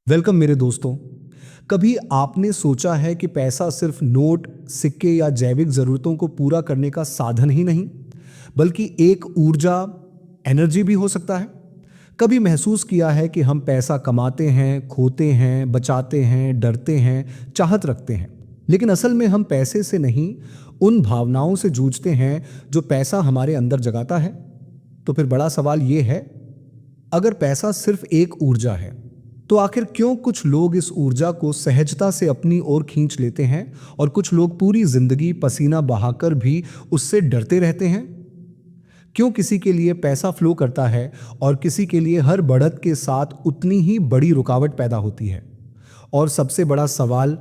Welcome मेरे दोस्तों। कभी आपने सोचा है कि पैसा सिर्फ नोट, सिक्के या जैविक ज़रूरतों को पूरा करने का साधन ही नहीं, बल्कि एक ऊर्जा, एनर्जी भी हो सकता है? कभी महसूस किया है कि हम पैसा कमाते हैं, खोते हैं, बचाते हैं, डरते हैं, चाहत रखते हैं, लेकिन असल में हम पैसे से नहीं, उन भावनाओं से जूझते हैं जो पैसा हमारे अंदर जगाता है? तो फिर बड़ा सवाल ये है, अगर पैसा सिर्फ एक ऊर्जा है, तो आखिर क्यों कुछ लोग इस ऊर्जा को सहजता से अपनी ओर खींच लेते हैं और कुछ लोग पूरी जिंदगी पसीना बहाकर भी उससे डरते रहते हैं? क्यों किसी के लिए पैसा फ्लो करता है और किसी के लिए हर बढ़त के साथ उतनी ही बड़ी रुकावट पैदा होती है? और सबसे बड़ा सवाल,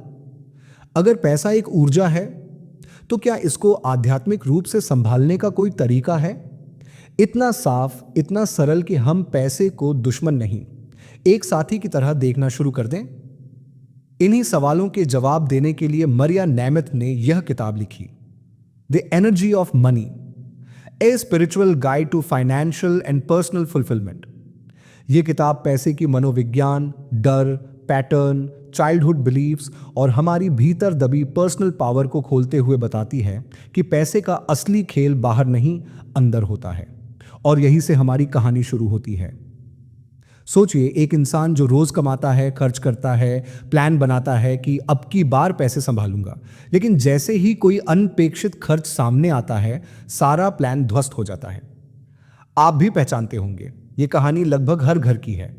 अगर पैसा एक ऊर्जा है, तो क्या इसको आध्यात्मिक रूप से संभालने का कोई तरीका है? इतना साफ, इतना सरल कि हम पैसे को दुश्मन नहीं, एक साथी की तरह देखना शुरू कर दें? इन्हीं सवालों के जवाब देने के लिए मरिया नेमिथ ने यह किताब लिखी, the energy of money, a spiritual guide to financial and personal fulfilment. यह किताब पैसे की मनोविज्ञान, डर, पैटर्न, चाइल्डहुड बिलीव्स और हमारी भीतर दबी पर्सनल पावर को खोलते हुए बताती है कि पैसे का असली खेल बाहर नहीं, अंदर होता है। और यहीं से हमारी कहानी शुरू होती है। सोचिए, एक इंसान जो रोज कमाता है, खर्च करता है, प्लान बनाता है कि अब की बार पैसे संभालूंगा, लेकिन जैसे ही कोई अनपेक्षित खर्च सामने आता है, सारा प्लान ध्वस्त हो जाता है। आप भी पहचानते होंगे, ये कहानी लगभग हर घर की है।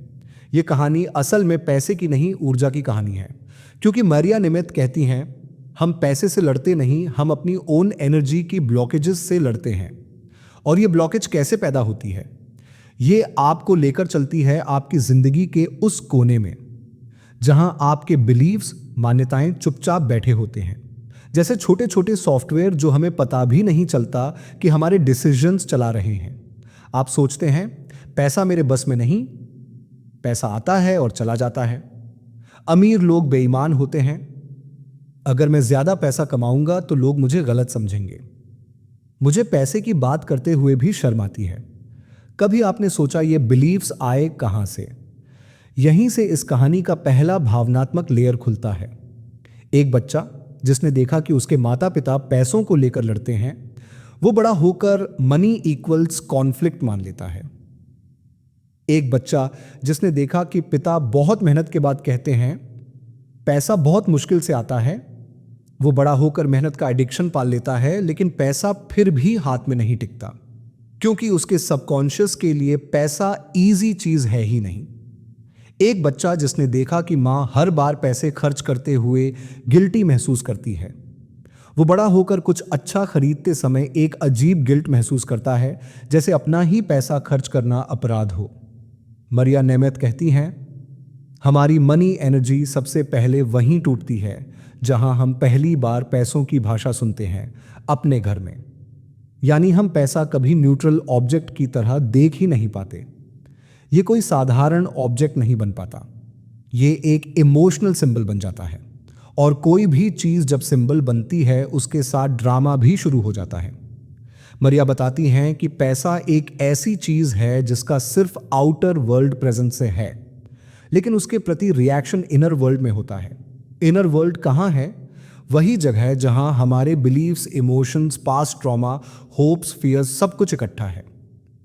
ये कहानी असल में पैसे की नहीं, ऊर्जा की कहानी है। क्योंकि मरिया नेमिथ कहती हैं, हम पैसे से लड़ते नहीं, हम अपनी ओन एनर्जी की ब्लॉकेजेस से लड़ते हैं। और ये ब्लॉकेज कैसे पैदा होती है? ये आपको लेकर चलती है आपकी जिंदगी के उस कोने में जहां आपके बिलीव्स, मान्यताएं चुपचाप बैठे होते हैं, जैसे छोटे छोटे सॉफ्टवेयर जो हमें पता भी नहीं चलता कि हमारे डिसीजंस चला रहे हैं। आप सोचते हैं, पैसा मेरे बस में नहीं, पैसा आता है और चला जाता है। अमीर लोग बेईमान होते हैं, अगर मैं ज्यादा पैसा कमाऊंगा तो लोग मुझे गलत समझेंगे। मुझे पैसे की बात करते हुए भी शर्म आती है। कभी आपने सोचा ये बिलीव्स आए कहां से? यहीं से इस कहानी का पहला भावनात्मक लेयर खुलता है। एक बच्चा जिसने देखा कि उसके माता पिता पैसों को लेकर लड़ते हैं, वो बड़ा होकर मनी इक्वल्स कॉन्फ्लिक्ट मान लेता है। एक बच्चा जिसने देखा कि पिता बहुत मेहनत के बाद कहते हैं, पैसा बहुत मुश्किल से आता है, वो बड़ा होकर मेहनत का एडिक्शन पाल लेता है, लेकिन पैसा फिर भी हाथ में नहीं टिकता, क्योंकि उसके सबकॉन्शियस के लिए पैसा इजी चीज है ही नहीं। एक बच्चा जिसने देखा कि मां हर बार पैसे खर्च करते हुए गिल्टी महसूस करती है, वो बड़ा होकर कुछ अच्छा खरीदते समय एक अजीब गिल्ट महसूस करता है, जैसे अपना ही पैसा खर्च करना अपराध हो। मरिया नेमिथ कहती हैं, हमारी मनी एनर्जी सबसे पहले वहीं टूटती है जहां हम पहली बार पैसों की भाषा सुनते हैं, अपने घर में। यानी हम पैसा कभी न्यूट्रल ऑब्जेक्ट की तरह देख ही नहीं पाते। ये कोई साधारण ऑब्जेक्ट नहीं बन पाता, ये एक इमोशनल सिंबल बन जाता है। और कोई भी चीज जब सिंबल बनती है, उसके साथ ड्रामा भी शुरू हो जाता है। मरिया बताती हैं कि पैसा एक ऐसी चीज है जिसका सिर्फ आउटर वर्ल्ड प्रेजेंस से है, लेकिन उसके प्रति रिएक्शन इनर वर्ल्ड में होता है। इनर वर्ल्ड कहाँ है? वही जगह है जहां हमारे beliefs, emotions, past trauma, hopes, fears, सब कुछ इकट्ठा है।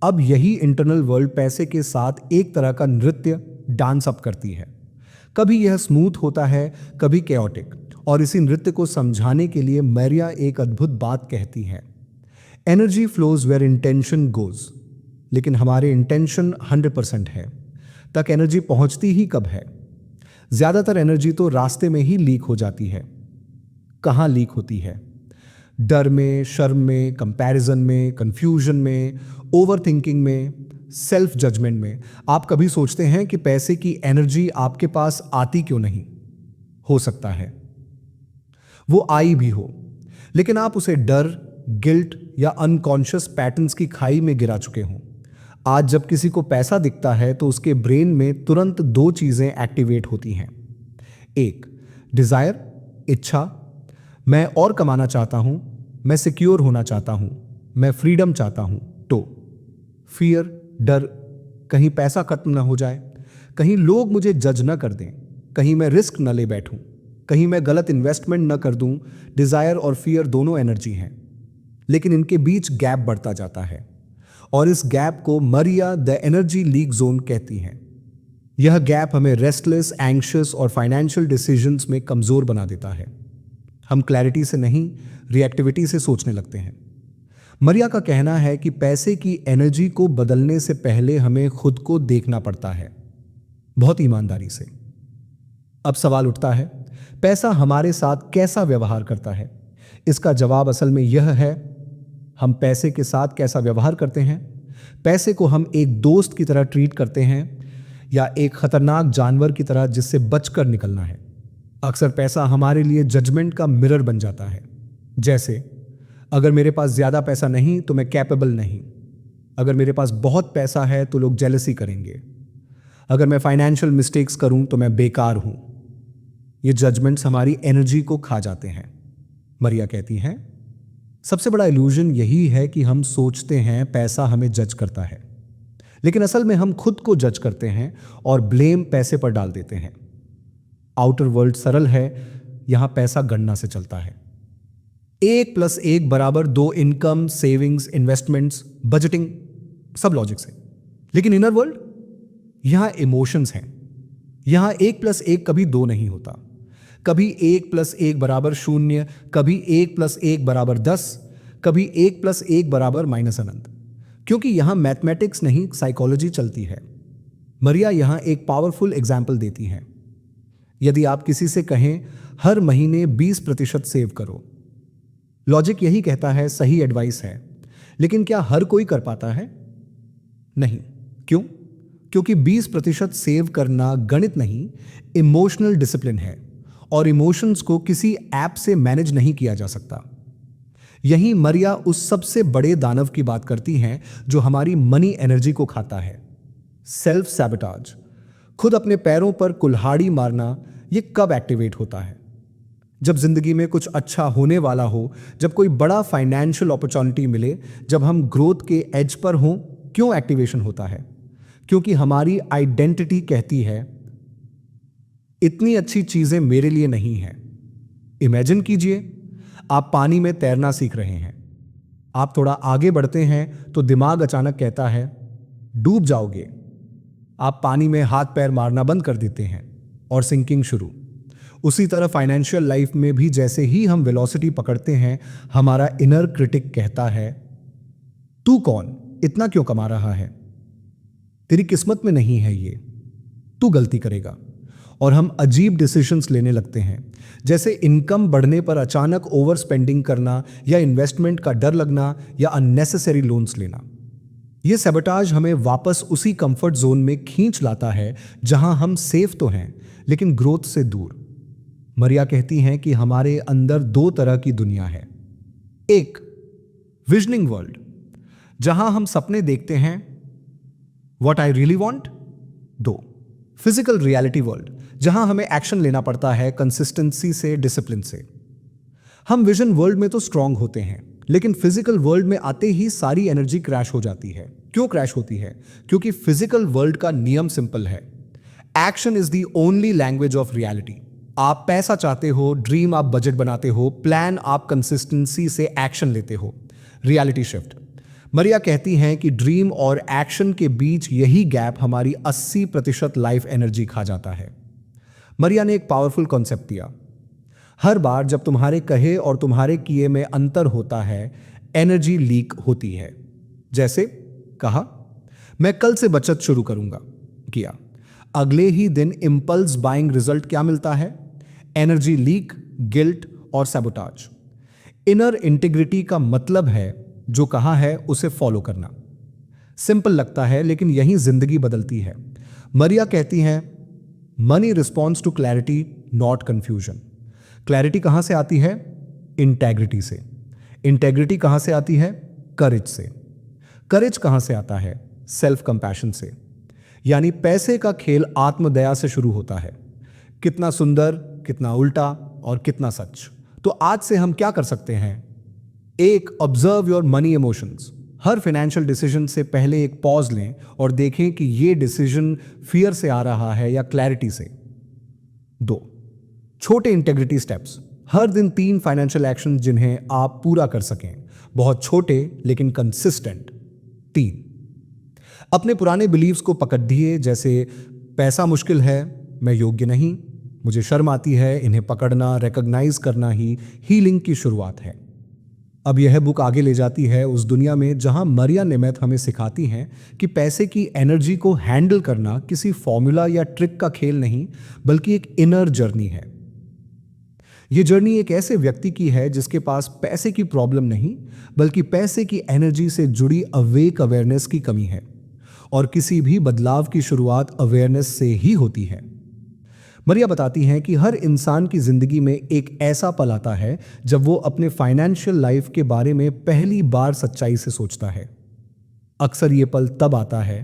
अब यही इंटरनल वर्ल्ड पैसे के साथ एक तरह का नृत्य, डांस अप करती है। कभी यह स्मूथ होता है, कभी कैओटिक। और इसी नृत्य को समझाने के लिए मरिया एक अद्भुत बात कहती है, energy flows where intention goes. लेकिन हमारे इंटेंशन 100% है, तक एनर्जी पहुंचती ही कब है? ज्यादातर एनर्जी तो रास्ते में ही लीक हो जाती है। कहां लीक होती है? डर में, शर्म में, कंपैरिजन में, कंफ्यूजन में, ओवरथिंकिंग में, सेल्फ जजमेंट में। आप कभी सोचते हैं कि पैसे की एनर्जी आपके पास आती क्यों नहीं? हो सकता है वो आई भी हो, लेकिन आप उसे डर, गिल्ट या अनकॉन्शियस पैटर्न्स की खाई में गिरा चुके हों। आज जब किसी को पैसा दिखता है तो उसके ब्रेन में तुरंत दो चीजें एक्टिवेट होती हैं। एक, डिजायर, इच्छा, मैं और कमाना चाहता हूं, मैं सिक्योर होना चाहता हूं, मैं फ्रीडम चाहता हूं। तो फियर, डर, कहीं पैसा खत्म ना हो जाए, कहीं लोग मुझे जज ना कर दें, कहीं मैं रिस्क न ले बैठूं, कहीं मैं गलत इन्वेस्टमेंट न कर दूं। डिजायर और फियर दोनों एनर्जी हैं, लेकिन इनके बीच गैप बढ़ता जाता है और इस गैप को मरिया द एनर्जी लीक जोन कहती हैं। यह गैप हमें रेस्टलेस, एंग्शियस और फाइनेंशियल डिसीजंस में कमजोर बना देता है। हम क्लैरिटी से नहीं, रिएक्टिविटी से सोचने लगते हैं। मरिया का कहना है कि पैसे की एनर्जी को बदलने से पहले हमें खुद को देखना पड़ता है, बहुत ईमानदारी से। अब सवाल उठता है, पैसा हमारे साथ कैसा व्यवहार करता है? इसका जवाब असल में यह है, हम पैसे के साथ कैसा व्यवहार करते हैं। पैसे को हम एक दोस्त की तरह ट्रीट करते हैं या एक खतरनाक जानवर की तरह जिससे बचकर निकलना है। अक्सर पैसा हमारे लिए जजमेंट का मिरर बन जाता है। जैसे, अगर मेरे पास ज्यादा पैसा नहीं तो मैं कैपेबल नहीं, अगर मेरे पास बहुत पैसा है तो लोग जेलसी करेंगे, अगर मैं फाइनेंशियल मिस्टेक्स करूं तो मैं बेकार हूं। ये जजमेंट्स हमारी एनर्जी को खा जाते हैं। मरिया कहती हैं, सबसे बड़ा इल्यूजन यही है कि हम सोचते हैं पैसा हमें जज करता है, लेकिन असल में हम खुद को जज करते हैं और ब्लेम पैसे पर डाल देते हैं। आउटर वर्ल्ड सरल है, यहां पैसा गणना से चलता है। 1+1 बराबर 2, इनकम, सेविंग्स, इन्वेस्टमेंट्स, बजटिंग, सब लॉजिक से। लेकिन इनर वर्ल्ड, यहां इमोशंस हैं। यहां 1+1 कभी 2 नहीं होता। कभी 1+1 बराबर 0, कभी 1+1 बराबर 10, कभी 1+1 बराबर माइनस अनंत। क्योंकि यहां मैथमेटिक्स नहीं, साइकोलॉजी चलती है। मरिया यहां एक पावरफुल एग्जाम्पल देती हैं। यदि आप किसी से कहें हर महीने 20% सेव करो, लॉजिक यही कहता है सही एडवाइस है, लेकिन क्या हर कोई कर पाता है? नहीं। क्यों? क्योंकि 20% सेव करना गणित नहीं, इमोशनल डिसिप्लिन है, और इमोशंस को किसी ऐप से मैनेज नहीं किया जा सकता। यहीं मरिया उस सबसे बड़े दानव की बात करती हैं जो हमारी मनी एनर्जी को खाता है, सेल्फ सैबोटाज। खुद अपने पैरों पर कुल्हाड़ी मारना, यह कब एक्टिवेट होता है? जब जिंदगी में कुछ अच्छा होने वाला हो, जब कोई बड़ा फाइनेंशियल अपॉर्चुनिटी मिले, जब हम ग्रोथ के एज पर हों। क्यों एक्टिवेशन होता है? क्योंकि हमारी आइडेंटिटी कहती है इतनी अच्छी चीजें मेरे लिए नहीं है। इमेजिन कीजिए, आप पानी में तैरना सीख रहे हैं। आप थोड़ा आगे बढ़ते हैं तो दिमाग अचानक कहता है डूब जाओगे। आप पानी में हाथ पैर मारना बंद कर देते हैं और सिंकिंग शुरू। उसी तरह फाइनेंशियल लाइफ में भी जैसे ही हम वेलोसिटी पकड़ते हैं, हमारा इनर क्रिटिक कहता है तू कौन, इतना क्यों कमा रहा है, तेरी किस्मत में नहीं है ये, तू गलती करेगा। और हम अजीब डिसीजंस लेने लगते हैं, जैसे इनकम बढ़ने पर अचानक ओवर स्पेंडिंग करना, या इन्वेस्टमेंट का डर लगना, या अननेसेसरी लोन्स लेना। यह सैबोटाज हमें वापस उसी कंफर्ट जोन में खींच लाता है जहां हम सेफ तो हैं लेकिन ग्रोथ से दूर। मरिया कहती हैं कि हमारे अंदर 2 तरह की दुनिया है। एक, विजनिंग वर्ल्ड, जहां हम सपने देखते हैं, what I really want. 2, physical reality world, जहां हमें एक्शन लेना पड़ता है, कंसिस्टेंसी से, डिसिप्लिन से। हम विजन वर्ल्ड में तो स्ट्रांग होते हैं, लेकिन फिजिकल वर्ल्ड में आते ही सारी एनर्जी क्रैश हो जाती है। क्यों क्रैश होती है? क्योंकि फिजिकल वर्ल्ड का नियम सिंपल है, action is the only language of reality. आप पैसा चाहते हो, ड्रीम आप बजट बनाते हो, प्लान आप कंसिस्टेंसी से एक्शन लेते हो। Reality shift. मरिया कहती हैं कि ड्रीम और एक्शन के बीच यही गैप हमारी 80% लाइफ एनर्जी खा जाता है। मरिया ने एक पावरफुल कॉन्सेप्ट दिया, हर बार जब तुम्हारे कहे और तुम्हारे किए में अंतर होता है, एनर्जी लीक होती है। जैसे कहा, मैं कल से बचत शुरू करूंगा, किया, अगले ही दिन इंपल्स बाइंग, रिजल्ट क्या मिलता है? एनर्जी लीक, गिल्ट और सैबोटाज। इनर इंटीग्रिटी का मतलब है जो कहा है उसे फॉलो करना। सिंपल लगता है लेकिन यही जिंदगी बदलती है। मरिया कहती हैं money responds to clarity, not confusion. Clarity कहां से आती है? इंटेग्रिटी से। इंटेग्रिटी कहां से आती है? करेज से। करेज कहां से आता है? सेल्फ कंपैशन से। यानी पैसे का खेल आत्मदया से शुरू होता है। कितना सुंदर, कितना उल्टा और कितना सच। तो आज से हम क्या कर सकते हैं? एक, observe your money emotions. Her financial decision से पहले एक पॉज लें और देखें कि ये डिसीजन फियर से आ रहा है या क्लैरिटी से। 2. छोटे इंटेग्रिटी स्टेप्स। हर दिन 3 फाइनेंशियल एक्शन जिन्हें आप पूरा कर सकें, बहुत छोटे लेकिन कंसिस्टेंट। 3. अपने पुराने बिलीव्स को पकड़िए, जैसे पैसा मुश्किल है, मैं योग्य नहीं, मुझे शर्म आती है। इन्हें पकड़ना, रिकॉग्नाइज करना ही हीलिंग की शुरुआत है। अब यह बुक आगे ले जाती है उस दुनिया में जहां मरिया नेमेथ हमें सिखाती हैं कि पैसे की एनर्जी को हैंडल करना किसी फॉर्मूला या ट्रिक का खेल नहीं, बल्कि एक इनर जर्नी है। यह जर्नी एक ऐसे व्यक्ति की है जिसके पास पैसे की प्रॉब्लम नहीं, बल्कि पैसे की एनर्जी से जुड़ी अवेक अवेयरनेस की कमी है। और किसी भी बदलाव की शुरुआत अवेयरनेस से ही होती है। मरिया बताती हैं कि हर इंसान की जिंदगी में एक ऐसा पल आता है जब वो अपने फाइनेंशियल लाइफ के बारे में पहली बार सच्चाई से सोचता है। अक्सर ये पल तब आता है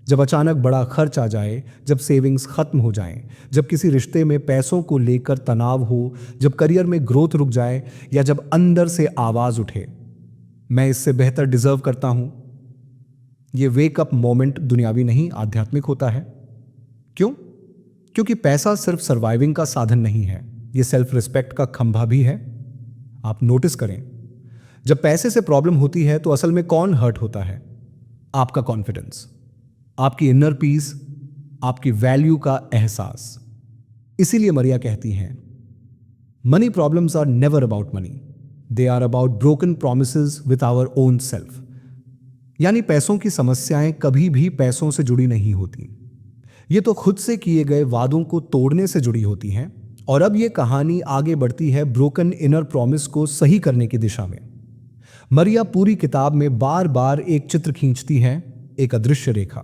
जब अचानक बड़ा खर्च आ जाए, जब सेविंग्स खत्म हो जाएं, जब किसी रिश्ते में पैसों को लेकर तनाव हो, जब करियर में ग्रोथ रुक जाए, या जब अंदर से आवाज उठे, मैं इससे बेहतर डिजर्व करता हूं। ये वेकअप मोमेंट दुनियावी नहीं, आध्यात्मिक होता है। क्यों? क्योंकि पैसा सिर्फ सर्वाइविंग का साधन नहीं है, ये सेल्फ रिस्पेक्ट का खंभा भी है। आप नोटिस करें, जब पैसे से प्रॉब्लम होती है तो असल में कौन हर्ट होता है? आपका कॉन्फिडेंस, आपकी इनर पीस, आपकी वैल्यू का एहसास। इसीलिए मरिया कहती हैं, money problems are never about money, they are about broken promises with our own self. यानी पैसों की समस्याएं कभी भी पैसों से जुड़ी नहीं होती, ये तो खुद से किए गए वादों को तोड़ने से जुड़ी होती हैं। और अब ये कहानी आगे बढ़ती है ब्रोकन इनर प्रॉमिस को सही करने की दिशा में। मरिया पूरी किताब में बार बार एक चित्र खींचती है, एक अदृश्य रेखा।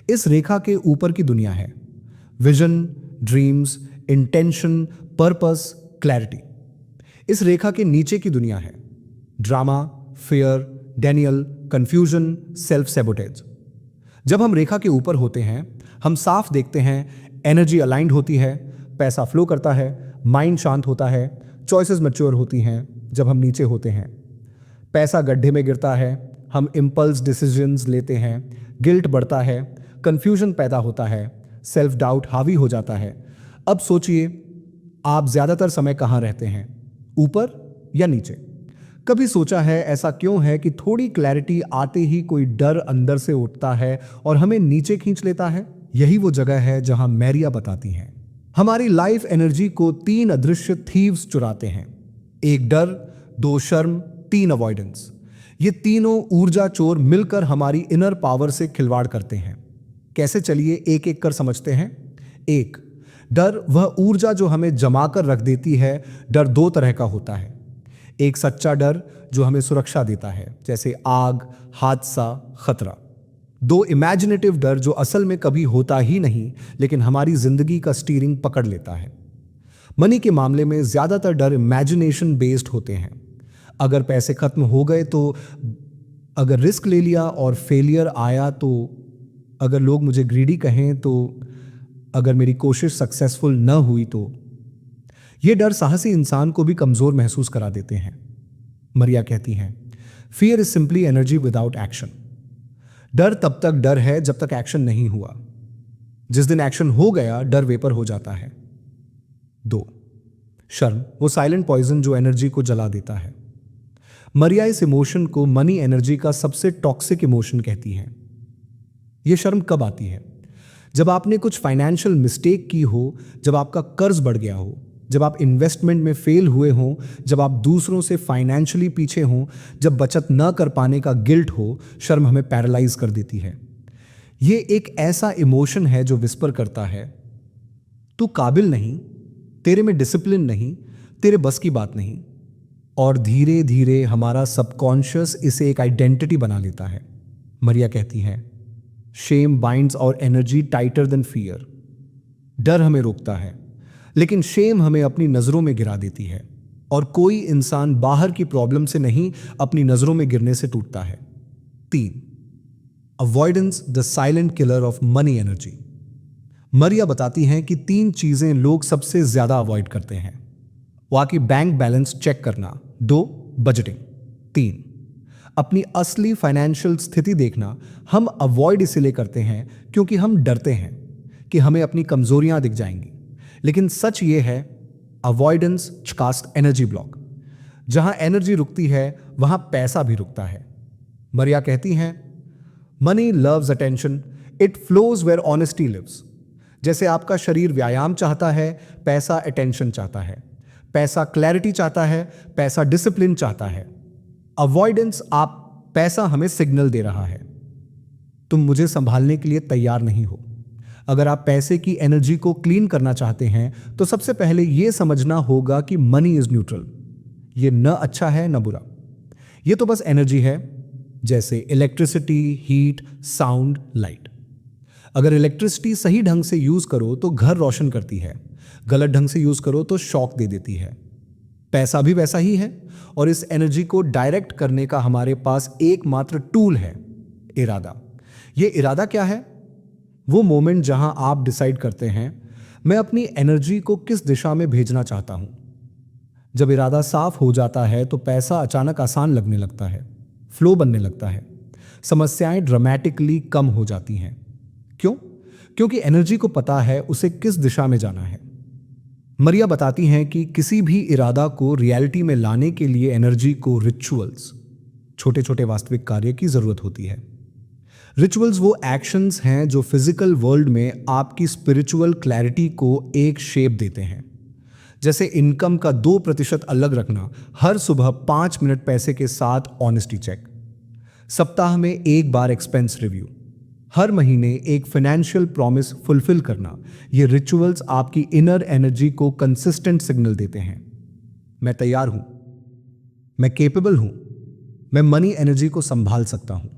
इस रेखा के ऊपर की दुनिया है, vision, dreams, intention, purpose, clarity. इस रेखा के नीचे की दुनिया है, drama, fear, Daniel, confusion, self sabotage. जब हम रेखा के ऊपर होते हैं, हम साफ देखते हैं, एनर्जी अलाइंड होती है, पैसा फ्लो करता है, माइंड शांत होता है, चॉइसेस मैच्योर होती हैं। जब हम नीचे होते हैं, पैसा गड्ढे में गिरता है, हम इम्पल्स डिसीजंस लेते हैं, गिल्ट बढ़ता है, कंफ्यूजन पैदा होता है, सेल्फ डाउट हावी हो जाता है। अब सोचिए, आप ज्यादातर समय कहाँ रहते हैं, ऊपर या नीचे? कभी सोचा है ऐसा क्यों है कि थोड़ी क्लैरिटी आते ही कोई डर अंदर से उठता है और हमें नीचे खींच लेता है? यही वो जगह है जहां मैरिया बताती हैं, हमारी लाइफ एनर्जी को 3 अदृश्य थीव्स चुराते हैं। 1 डर, 2 शर्म, 3 अवॉइडेंस। ये तीनों ऊर्जा चोर मिलकर हमारी इनर पावर से खिलवाड़ करते हैं। कैसे? चलिए एक एक कर समझते हैं। 1, डर, वह ऊर्जा जो हमें जमा कर रख देती है। डर 2 तरह का होता है। एक सच्चा डर जो हमें सुरक्षा देता है, जैसे आग, हादसा, खतरा। 2 इमेजिनेटिव डर जो असल में कभी होता ही नहीं, लेकिन हमारी जिंदगी का स्टीयरिंग पकड़ लेता है। मनी के मामले में ज्यादातर डर इमेजिनेशन बेस्ड होते हैं। अगर पैसे खत्म हो गए तो, अगर रिस्क ले लिया और फेलियर आया तो, अगर लोग मुझे ग्रीडी कहें तो, अगर मेरी कोशिश सक्सेसफुल न हुई तो। ये डर साहसी इंसान को भी कमजोर महसूस करा देते हैं। मरिया कहती हैं, fear is simply energy without action. डर तब तक डर है जब तक एक्शन नहीं हुआ। जिस दिन एक्शन हो गया, डर वेपर हो जाता है। 2, शर्म, वो साइलेंट पॉइजन जो एनर्जी को जला देता है। मरिया इस इमोशन को मनी एनर्जी का सबसे टॉक्सिक इमोशन कहती हैं। यह शर्म कब आती है? जब आपने कुछ फाइनेंशियल मिस्टेक की हो, जब आपका कर्ज बढ़ गया हो, जब आप इन्वेस्टमेंट में फेल हुए हों, जब आप दूसरों से फाइनेंशियली पीछे हों, जब बचत न कर पाने का गिल्ट हो, शर्म हमें पैरालाइज कर देती है। ये एक ऐसा इमोशन है जो विस्पर करता है, तू काबिल नहीं, तेरे में डिसिप्लिन नहीं, तेरे बस की बात नहीं। और धीरे धीरे हमारा सबकॉन्शियस इसे एक आइडेंटिटी बना लेता है। मरिया कहती है, शेम बाइंड्स और एनर्जी टाइटर देन फियर। डर हमें रोकता है, लेकिन शेम हमें अपनी नजरों में गिरा देती है। और कोई इंसान बाहर की प्रॉब्लम से नहीं, अपनी नजरों में गिरने से टूटता है। 3, avoidance, the silent killer of money energy. Maria बताती हैं कि 3 चीजें लोग सबसे ज्यादा अवॉइड करते हैं। वाकई बैंक बैलेंस चेक करना, 2, बजटिंग, 3, अपनी असली फाइनेंशियल स्थिति देखना। हम अवॉइड इसीलिए करते हैं क्योंकि हम डरते हैं कि हमें अपनी कमजोरियां दिख जाएंगी, लेकिन सच ये है, अवॉइडेंस कास्ट एनर्जी ब्लॉक। जहां एनर्जी रुकती है वहां पैसा भी रुकता है। मरिया कहती हैं, money loves attention, it flows where honesty lives. जैसे आपका शरीर व्यायाम चाहता है, पैसा अटेंशन चाहता है। पैसा क्लैरिटी चाहता है, पैसा डिसिप्लिन चाहता है। अवॉइडेंस पैसा हमें सिग्नल दे रहा है, तुम मुझे संभालने के लिए तैयार नहीं हो। अगर आप पैसे की एनर्जी को क्लीन करना चाहते हैं तो सबसे पहले यह समझना होगा कि मनी इज न्यूट्रल। यह न अच्छा है न बुरा, यह तो बस एनर्जी है, जैसे इलेक्ट्रिसिटी, हीट, साउंड, लाइट। अगर इलेक्ट्रिसिटी सही ढंग से यूज करो तो घर रोशन करती है, गलत ढंग से यूज करो तो शॉक दे देती है। पैसा भी वैसा ही है, और इस एनर्जी को डायरेक्ट करने का हमारे पास एकमात्र टूल है, इरादा। यह इरादा क्या है? वो मोमेंट जहां आप डिसाइड करते हैं, मैं अपनी एनर्जी को किस दिशा में भेजना चाहता हूं। जब इरादा साफ हो जाता है तो पैसा अचानक आसान लगने लगता है, फ्लो बनने लगता है, समस्याएं ड्रामेटिकली कम हो जाती हैं। क्यों? क्योंकि एनर्जी को पता है उसे किस दिशा में जाना है। मरिया बताती हैं कि किसी भी इरादा को रियलिटी में लाने के लिए एनर्जी को रिचुअल्स, छोटे छोटे वास्तविक कार्य की जरूरत होती है। रिचुअल्स वो एक्शंस हैं जो फिजिकल वर्ल्ड में आपकी स्पिरिचुअल क्लैरिटी को एक शेप देते हैं। जैसे इनकम का 2% अलग रखना, हर सुबह 5 मिनट पैसे के साथ ऑनेस्टी चेक, सप्ताह में एक बार एक्सपेंस रिव्यू, हर महीने एक फाइनेंशियल प्रॉमिस फुलफिल करना। ये रिचुअल्स आपकी इनर एनर्जी को कंसिस्टेंट सिग्नल देते हैं, मैं तैयार हूं, मैं केपेबल हूं, मैं मनी एनर्जी को संभाल सकता हूं।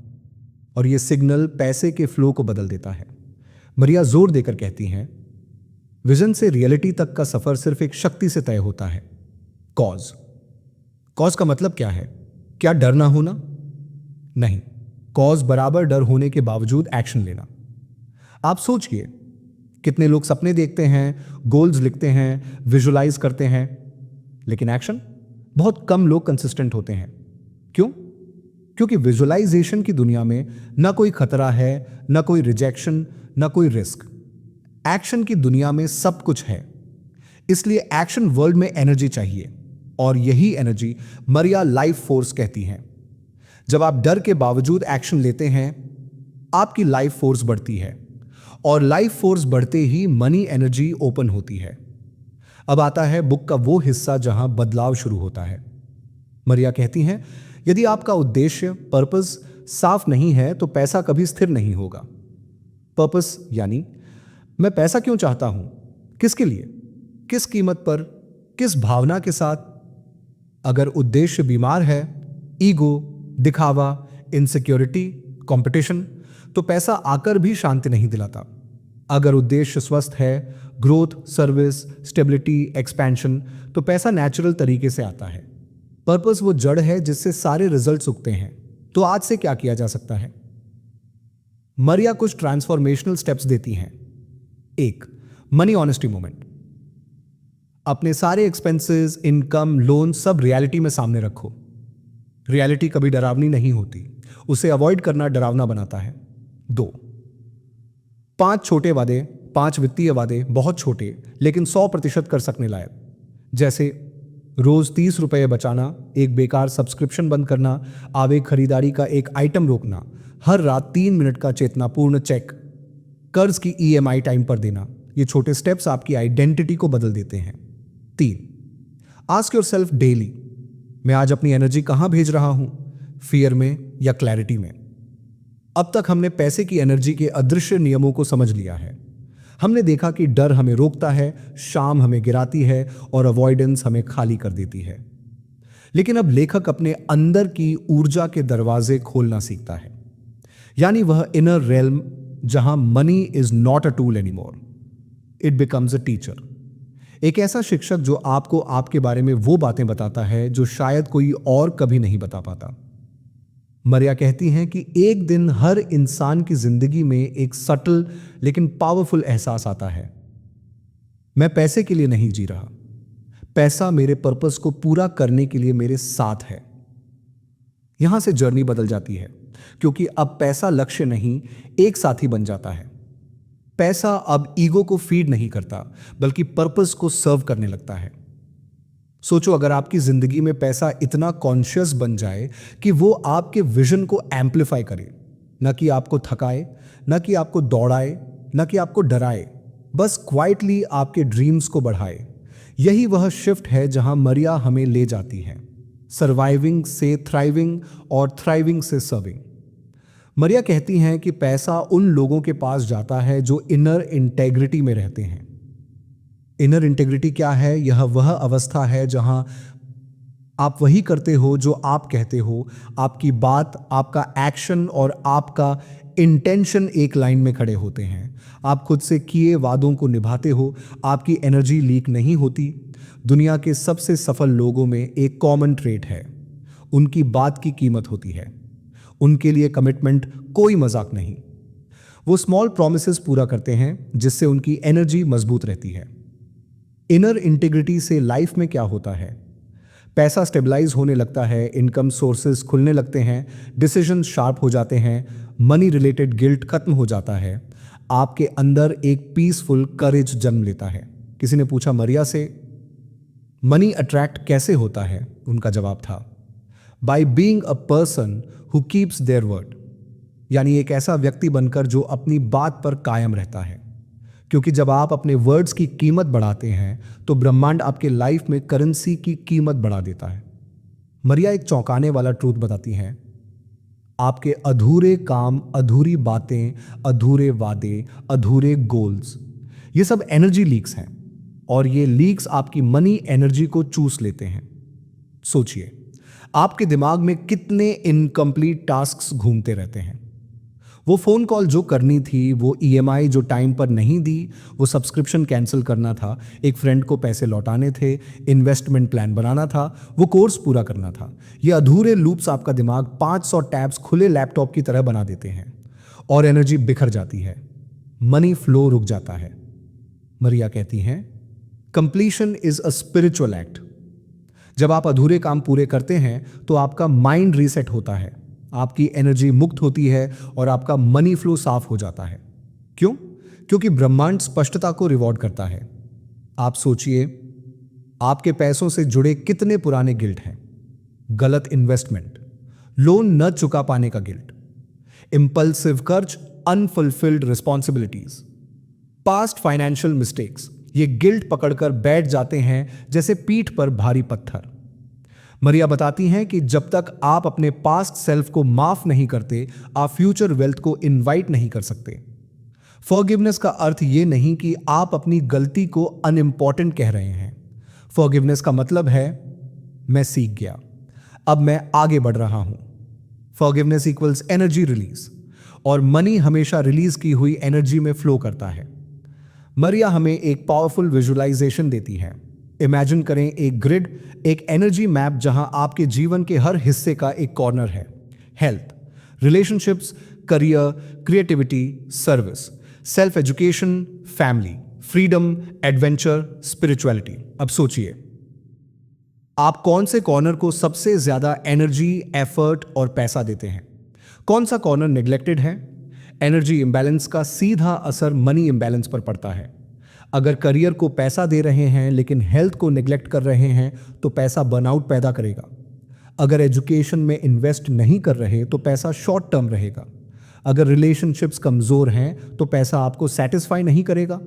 और ये सिग्नल पैसे के फ्लो को बदल देता है। मरिया जोर देकर कहती हैं, विजन से रियलिटी तक का सफर सिर्फ एक शक्ति से तय होता है, कॉज का मतलब क्या है? क्या डर ना होना? नहीं, कॉज बराबर डर होने के बावजूद एक्शन लेना। आप सोचिए, कितने लोग सपने देखते हैं, गोल्स लिखते हैं, विजुलाइज करते हैं, लेकिन एक्शन? बहुत कम लोग कंसिस्टेंट होते हैं। क्यों? क्योंकि विजुलाइजेशन की दुनिया में ना कोई खतरा है, ना कोई रिजेक्शन, ना कोई रिस्क। एक्शन की दुनिया में सब कुछ है। इसलिए एक्शन वर्ल्ड में एनर्जी चाहिए, और यही एनर्जी मरिया लाइफ फोर्स कहती हैं। जब आप डर के बावजूद एक्शन लेते हैं, आपकी लाइफ फोर्स बढ़ती है, और लाइफ फोर्स बढ़ते ही मनी एनर्जी ओपन होती है। अब आता है बुक का वो हिस्सा जहां बदलाव शुरू होता है। मरिया कहती हैं, यदि आपका उद्देश्य, पर्पस साफ नहीं है तो पैसा कभी स्थिर नहीं होगा। पर्पस यानी मैं पैसा क्यों चाहता हूं, किसके लिए, किस कीमत पर, किस भावना के साथ। अगर उद्देश्य बीमार है, ईगो, दिखावा, इनसिक्योरिटी, कंपटीशन, तो पैसा आकर भी शांति नहीं दिलाता। अगर उद्देश्य स्वस्थ है, ग्रोथ, सर्विस, स्टेबिलिटी, एक्सपेंशन, तो पैसा नेचुरल तरीके से आता है। पर्पस वो जड़ है जिससे सारे रिजल्ट्स उगते हैं। तो आज से क्या किया जा सकता है? मरिया कुछ ट्रांसफॉर्मेशनल स्टेप्स देती हैं। 1, मनी ऑनेस्टी मोमेंट। अपने सारे एक्सपेंसेस, इनकम, लोन सब रियलिटी में सामने रखो। रियलिटी कभी डरावनी नहीं होती, उसे अवॉइड करना डरावना बनाता है। 2, 5 छोटे वादे, 5 वित्तीय वादे, बहुत छोटे लेकिन 100% कर सकने लायक। जैसे रोज 30 रुपये बचाना, एक बेकार सब्सक्रिप्शन बंद करना, आवेग खरीदारी का एक आइटम रोकना, हर रात 3 मिनट का चेतनापूर्ण चेक, कर्ज की EMI टाइम पर देना। ये छोटे स्टेप्स आपकी आइडेंटिटी को बदल देते हैं। 3, आस्क योरसेल्फ डेली, मैं आज अपनी एनर्जी कहां भेज रहा हूं, फियर में या क्लैरिटी में। अब तक हमने पैसे की एनर्जी के अदृश्य नियमों को समझ लिया है। हमने देखा कि डर हमें रोकता है, शाम हमें गिराती है, और अवॉइडेंस हमें खाली कर देती है। लेकिन अब लेखक अपने अंदर की ऊर्जा के दरवाजे खोलना सीखता है, यानी वह इनर रेल्म जहां money is not a tool anymore, it becomes a teacher. एक ऐसा शिक्षक जो आपको आपके बारे में वो बातें बताता है जो शायद कोई और कभी नहीं बता पाता। मरिया कहती हैं कि एक दिन हर इंसान की जिंदगी में एक सटल लेकिन पावरफुल एहसास आता है, मैं पैसे के लिए नहीं जी रहा, पैसा मेरे पर्पस को पूरा करने के लिए मेरे साथ है। यहां से जर्नी बदल जाती है, क्योंकि अब पैसा लक्ष्य नहीं, एक साथी बन जाता है। पैसा अब ईगो को फीड नहीं करता, बल्कि पर्पस को सर्व करने लगता है। सोचो, अगर आपकी जिंदगी में पैसा इतना कॉन्शियस बन जाए कि वो आपके विजन को एम्पलीफाई करे, न कि आपको थकाए, न कि आपको दौड़ाए, न कि आपको डराए, बस क्वाइटली आपके ड्रीम्स को बढ़ाए। यही वह शिफ्ट है जहां मरिया हमें ले जाती है, सर्वाइविंग से थ्राइविंग और थ्राइविंग से सर्विंग। मरिया कहती हैं कि पैसा उन लोगों के पास जाता है जो इनर इंटेग्रिटी में रहते हैं। इनर इंटेग्रिटी क्या है? यह वह अवस्था है जहां आप वही करते हो जो आप कहते हो, आपकी बात, आपका एक्शन और आपका इंटेंशन एक लाइन में खड़े होते हैं। आप खुद से किए वादों को निभाते हो, आपकी एनर्जी लीक नहीं होती। दुनिया के सबसे सफल लोगों में एक कॉमन ट्रेट है, उनकी बात की कीमत होती है। उनके लिए कमिटमेंट कोई मजाक नहीं। वो स्मॉल प्रॉमिसेस पूरा करते हैं जिससे उनकी एनर्जी मजबूत रहती है। इनर इंटीग्रिटी से लाइफ में क्या होता है? पैसा स्टेबलाइज होने लगता है, इनकम सोर्सेज खुलने लगते हैं, डिसीजन शार्प हो जाते हैं, मनी रिलेटेड गिल्ट खत्म हो जाता है, आपके अंदर एक पीसफुल करेज जन्म लेता है। किसी ने पूछा मरिया से, मनी अट्रैक्ट कैसे होता है? उनका जवाब था, by being a person who keeps their word, यानी एक ऐसा व्यक्ति बनकर जो अपनी बात पर कायम रहता है। क्योंकि जब आप अपने वर्ड्स की कीमत बढ़ाते हैं तो ब्रह्मांड आपके लाइफ में करेंसी की कीमत बढ़ा देता है। मरिया एक चौंकाने वाला ट्रूथ बताती हैं, आपके अधूरे काम, अधूरी बातें, अधूरे वादे, अधूरे गोल्स, ये सब एनर्जी लीक्स हैं और ये लीक्स आपकी मनी एनर्जी को चूस लेते हैं। सोचिए, आपके दिमाग में कितने इनकम्प्लीट टास्क्स घूमते रहते हैं। वो फोन कॉल जो करनी थी, वो ईएमआई जो टाइम पर नहीं दी, वो सब्सक्रिप्शन कैंसिल करना था, एक फ्रेंड को पैसे लौटाने थे, इन्वेस्टमेंट प्लान बनाना था, वो कोर्स पूरा करना था। ये अधूरे लूप्स आपका दिमाग 500 टैब्स खुले लैपटॉप की तरह बना देते हैं और एनर्जी बिखर जाती है, मनी फ्लो रुक जाता है। मरिया कहती हैं, completion is a spiritual act. जब आप अधूरे काम पूरे करते हैं तो आपका माइंड रीसेट होता है, आपकी एनर्जी मुक्त होती है और आपका मनी फ्लो साफ हो जाता है। क्यों? क्योंकि ब्रह्मांड स्पष्टता को रिवॉर्ड करता है। आप सोचिए, आपके पैसों से जुड़े कितने पुराने गिल्ट हैं। गलत इन्वेस्टमेंट, लोन न चुका पाने का गिल्ट, इंपल्सिव खर्च, unfulfilled responsibilities, past financial mistakes, ये गिल्ट पकड़कर बैठ जाते हैं जैसे पीठ पर भारी पत्थर। मरिया बताती हैं कि जब तक आप अपने पास्ट सेल्फ को माफ नहीं करते, आप फ्यूचर वेल्थ को इनवाइट नहीं कर सकते। फॉरगिवनेस का अर्थ यह नहीं कि आप अपनी गलती को अनइम्पॉर्टेंट कह रहे हैं। फॉरगिवनेस का मतलब है, मैं सीख गया, अब मैं आगे बढ़ रहा हूं। फॉरगिवनेस इक्वल्स एनर्जी रिलीज, और मनी हमेशा रिलीज की हुई एनर्जी में फ्लो करता है। मरिया हमें एक पावरफुल विजुअलाइजेशन देती है। इमेजिन करें एक ग्रिड, एक एनर्जी मैप जहां आपके जीवन के हर हिस्से का एक कॉर्नर है। Health, relationships, career, creativity, service, self education, family, freedom, adventure, spirituality. अब सोचिए, आप कौन से कॉर्नर को सबसे ज्यादा एनर्जी, एफर्ट और पैसा देते हैं? कौन सा कॉर्नर नेग्लेक्टेड है? एनर्जी इंबैलेंस का सीधा असर मनी इंबैलेंस पर पड़ता है। अगर करियर को पैसा दे रहे हैं लेकिन हेल्थ को नेग्लेक्ट कर रहे हैं तो पैसा बर्नआउट पैदा करेगा। अगर एजुकेशन में इन्वेस्ट नहीं कर रहे तो पैसा शॉर्ट टर्म रहेगा। अगर रिलेशनशिप्स कमजोर हैं तो पैसा आपको सेटिस्फाई नहीं करेगा।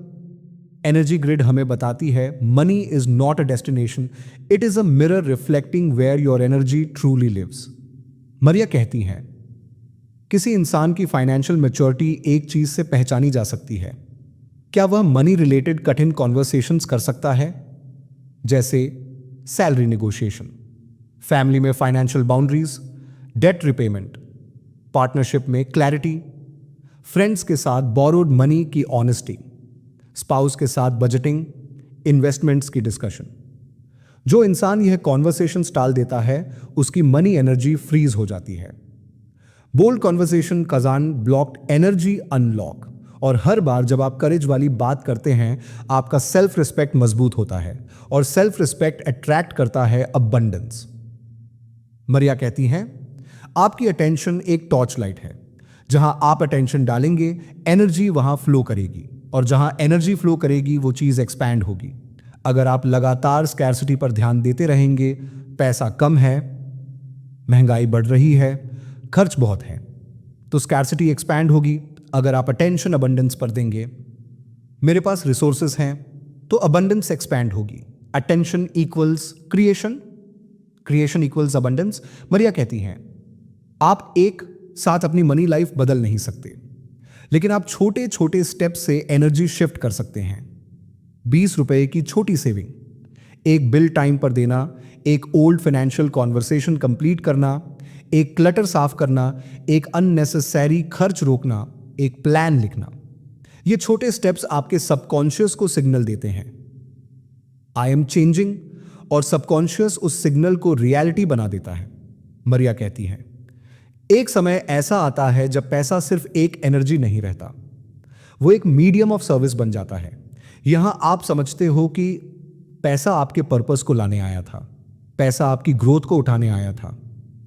एनर्जी ग्रिड हमें बताती है, money is not a destination, it is a mirror reflecting where your energy truly lives. Maria कहती हैं, किसी इंसान की फाइनेंशियल मैच्योरिटी एक चीज से पहचानी जा सकती है, क्या वह मनी रिलेटेड कठिन कॉन्वर्सेशंस कर सकता है, जैसे सैलरी नेगोशिएशन, फैमिली में financial boundaries, debt repayment, partnership में क्लैरिटी, फ्रेंड्स के साथ बोरोड मनी की ऑनेस्टी, स्पाउस के साथ बजटिंग, इन्वेस्टमेंट्स की डिस्कशन। जो इंसान यह कॉन्वर्सेशन टाल देता है उसकी मनी एनर्जी फ्रीज हो जाती है। बोल्ड कॉन्वर्सेशन खजान ब्लॉक्ड एनर्जी अनलॉक, और हर बार जब आप करेज वाली बात करते हैं आपका सेल्फ रिस्पेक्ट मजबूत होता है और सेल्फ रिस्पेक्ट अट्रैक्ट करता है अबंडेंस। मरिया कहती हैं, आपकी अटेंशन एक टॉर्च लाइट है, जहां आप अटेंशन डालेंगे एनर्जी वहां फ्लो करेगी। और जहां एनर्जी फ्लो करेगी वो चीज एक्सपैंड होगी। अगर आप लगातार स्कैर्सिटी पर ध्यान देते रहेंगे, पैसा कम है, महंगाई बढ़ रही है, खर्च बहुत है, तो स्कैर्सिटी एक्सपैंड होगी। अगर आप अटेंशन अबंडेंस पर देंगे, मेरे पास रिसोर्सेस हैं, तो अबंडेंस एक्सपैंड होगी। Attention equals creation, creation equals abundance. Maria कहती हैं, आप एक साथ अपनी मनी लाइफ बदल नहीं सकते, लेकिन आप छोटे छोटे स्टेप से एनर्जी शिफ्ट कर सकते हैं। 20 रुपए की छोटी सेविंग, एक बिल टाइम पर देना, एक ओल्ड फाइनेंशियल कॉन्वर्सेशन कंप्लीट करना, एक क्लटर साफ करना, एक अननेसेसरी खर्च रोकना, एक प्लान लिखना। ये छोटे स्टेप्स आपके सबकॉन्शियस को सिग्नल देते हैं, आई एम चेंजिंग, और सबकॉन्शियस उस सिग्नल को रियलिटी बना देता है। मरिया कहती है, एक समय ऐसा आता है जब पैसा सिर्फ एक एनर्जी नहीं रहता, वो एक मीडियम ऑफ सर्विस बन जाता है। यहां आप समझते हो कि पैसा आपके पर्पस को लाने आया था, पैसा आपकी ग्रोथ को उठाने आया था,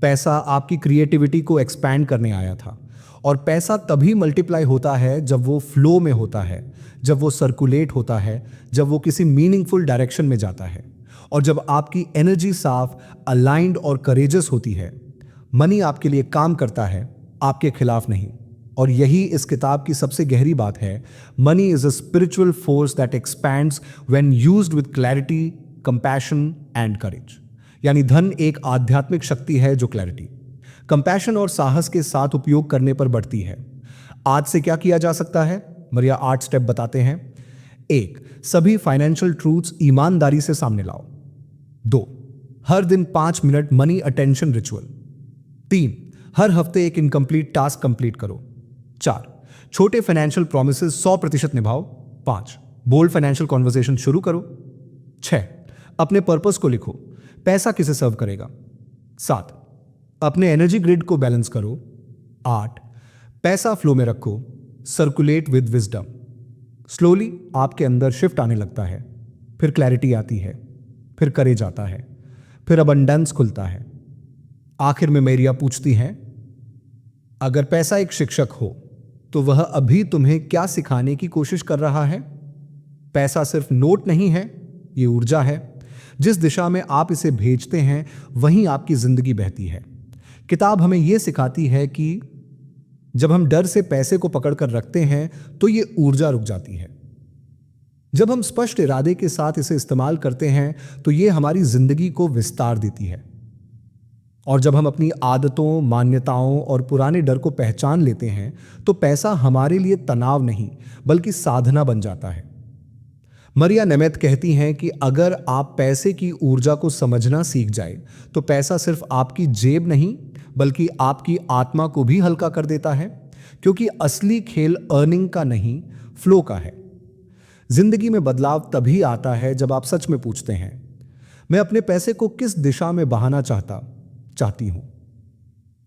पैसा आपकी क्रिएटिविटी को एक्सपैंड करने आया था। और पैसा तभी मल्टीप्लाई होता है जब वो फ्लो में होता है, जब वो सर्कुलेट होता है, जब वो किसी मीनिंगफुल डायरेक्शन में जाता है, और जब आपकी एनर्जी साफ, अलाइंड और करेजस होती है। मनी आपके लिए काम करता है, आपके खिलाफ नहीं। और यही इस किताब की सबसे गहरी बात है। Money is a spiritual force that expands when used with clarity, compassion and courage. यानी धन एक आध्यात्मिक शक्ति है जो क्लैरिटी, कंपैशन और साहस के साथ उपयोग करने पर बढ़ती है। आज से क्या किया जा सकता है? मरिया 8 स्टेप बताते हैं। 1, सभी फाइनेंशियल ट्रूथ्स ईमानदारी से सामने लाओ। 2, हर दिन 5 मिनट मनी अटेंशन रिचुअल। 3, हर हफ्ते एक इनकम्प्लीट टास्क कंप्लीट करो। 4, छोटे फाइनेंशियल प्रोमिसेस 100% निभाओ। 5, बोल्ड फाइनेंशियल कॉन्वर्सेशन शुरू करो। 6, अपने पर्पस को लिखो, पैसा किसे सर्व करेगा। 7, अपने एनर्जी ग्रिड को बैलेंस करो। 8, पैसा फ्लो में रखो, सर्कुलेट विद विजडम। स्लोली आपके अंदर शिफ्ट आने लगता है, फिर क्लैरिटी आती है, फिर करेज आता है, फिर अबंडेंस खुलता है। आखिर में मेरिया पूछती हैं, अगर पैसा एक शिक्षक हो तो वह अभी तुम्हें क्या सिखाने की कोशिश कर रहा है? पैसा सिर्फ नोट नहीं है, ये ऊर्जा है। जिस दिशा में आप इसे भेजते हैं वहीं आपकी जिंदगी बहती है। किताब हमें यह सिखाती है कि जब हम डर से पैसे को पकड़कर रखते हैं तो ये ऊर्जा रुक जाती है। जब हम स्पष्ट इरादे के साथ इसे इस्तेमाल करते हैं तो ये हमारी जिंदगी को विस्तार देती है। और जब हम अपनी आदतों, मान्यताओं और पुराने डर को पहचान लेते हैं तो पैसा हमारे लिए तनाव नहीं बल्कि साधना बन जाता है। मरिया नेमेथ कहती हैं कि अगर आप पैसे की ऊर्जा को समझना सीख जाए तो पैसा सिर्फ आपकी जेब नहीं बल्कि आपकी आत्मा को भी हल्का कर देता है, क्योंकि असली खेल अर्निंग का नहीं, फ्लो का है। जिंदगी में बदलाव तभी आता है जब आप सच में पूछते हैं, मैं अपने पैसे को किस दिशा में बहाना चाहती हूं।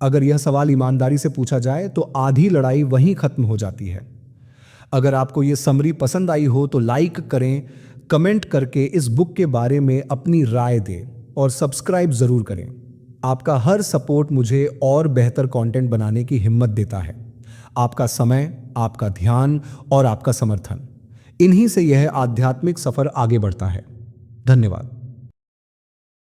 अगर यह सवाल ईमानदारी से पूछा जाए तो आधी लड़ाई वहीं खत्म हो जाती है। अगर आपको यह समरी पसंद आई हो तो लाइक करें, कमेंट करके इस बुक के बारे में अपनी राय दें और सब्सक्राइब जरूर करें। आपका हर सपोर्ट मुझे और बेहतर कंटेंट बनाने की हिम्मत देता है। आपका समय, आपका ध्यान और आपका समर्थन, इन्हीं से यह आध्यात्मिक सफर आगे बढ़ता है। धन्यवाद।